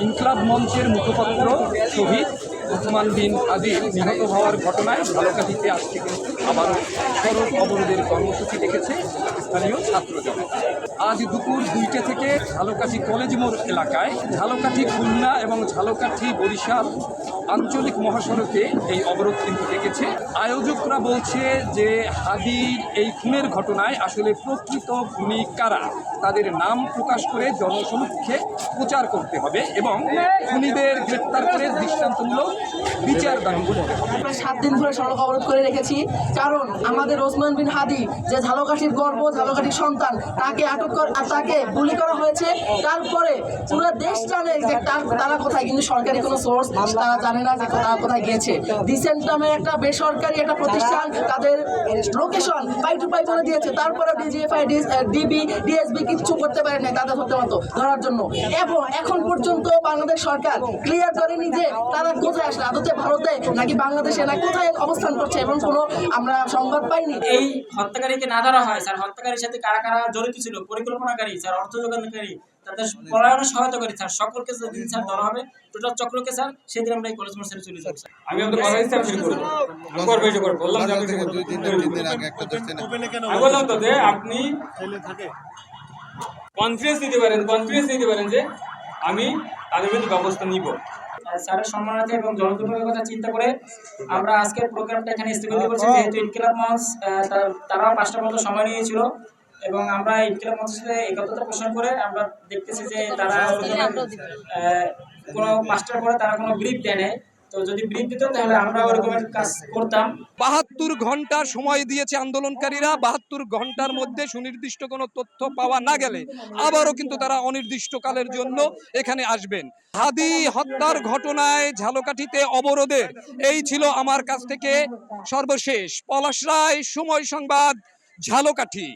ইনকলাব মঞ্চের মুখপাত্র শহীদ ওসমান বিন হাদির নিহত হওয়ার ঘটনায় ঝালকাঠিতে আজকে কিন্তু আবারও সড়ক অবরোধের কর্মসূচি দেখেছে স্থানীয় ছাত্র জনতা। আজ দুপুর 2টা থেকে ঝালকাঠি কলেজ মোড় এলাকায় ঝালকাঠি খুলনা এবং ঝালকাঠি বরিশাল আঞ্চলিক মহাসড়কে এই অবরোধ কিন্তু দেখেছে। আয়োজকরা বলছে যে হাদির এই খুনের ঘটনায় আসলে প্রকৃত খুনি কারা তাদের নাম প্রকাশ করে জনসমক্ষে প্রচার করতে হবে এবং খুনিদের গ্রেপ্তার করে দৃষ্টান্তমূলক বিচার দাবি করতে হবে। 7 দিন ধরে সড়ক অবরোধ করে রেখেছি, কারণ আমাদের ওসমান বিন হাদি যে ঝালকাঠির গর্ব, ঝালকাঠির সন্তান, তাকে আটক তাকে গুলি করা হয়েছে। তারপরে পুরো দেশ জানে যে তারা কোথায়, কিন্তু সরকারি কোনো সোর্স তারা জানে না যে তারা কোথায় গিয়েছে। ডিসেন্ট নামে একটা বেসরকারি একটা প্রতিষ্ঠান তাদের লোকেশন পাই টু পাই বলে দিয়েছে। তারপরে ডিজিএফআই, ডিবি, ডিএসবি কিচ্ছু করতে পারে না তাদের ধরার জন্য। এবং এখন পর্যন্ত বাংলাদেশ সরকার ক্লিয়ার করেনি যে তারা কোথায় আসলে, আদতে ভারতে নাকি বাংলাদেশে, না কোথায় অবস্থান করছে, এবং কোনো আমরা সংবাদ পাইনি। এই হত্যাকারীকে না ধরা হয় স্যার, হত্যাকারীর সাথে কারা কারা জড়িত ছিল, পরিকল্পনাকারী স্যার, অর্থ যোগানকারী, তাদের পলায়নে সহায়তা করি স্যার, সকলকে যেদিন স্যার ধরা হবে টোটাল চক্রকে স্যার, সেদিন আমরা এই কলেজ মোড় ছেড়ে চলে যাব স্যার। আমি আপনাদের কথা স্যার শুরু করব। আমি করব এই করে বললাম যে আপনি 2 দিন আগে একটা দোষ দেন। আমি বললাম তো যে আপনি কনফিডেন্স দিতে পারেন যে আমি তাদের বিরুদ্ধে ব্যবস্থা নিব। স্যারের সম্মানার্থে এবং জনদুর্ভোগের কথা চিন্তা করে আমরা আজকের প্রোগ্রামটা এখানে স্থগিত করছি, যেহেতু ইনকিলাব মঞ্চ তারাও 5টা পর্যন্ত সময় নিয়েছিল এবং আমরা ইনকিলাব মঞ্চের সাথে একত্রতা পোষণ করে আমরা দেখতেছি যে তারা কোনো 5টার পরে তারা কোনো ব্রিফ দেয় নাই। তো যদি ব্রিফ দিত তাহলে আমরা ওরকমের কাজ করতাম। 72 ঘন্টা সময় দিয়েছে আন্দোলনকারীরা। 72 ঘন্টার মধ্যে সুনির্দিষ্ট কোনো তথ্য পাওয়া না গেলে আবারও কিন্তু তারা অনির্দিষ্টকালের জন্য এখানে আসবেন। হাদি হত্যার ঘটনায় ঝালকাঠিতে অবরোধের এই ছিল আমার কাছ থেকে সর্বশেষ। পলাশ রায়, সময় সংবাদ, ঝালকাঠি।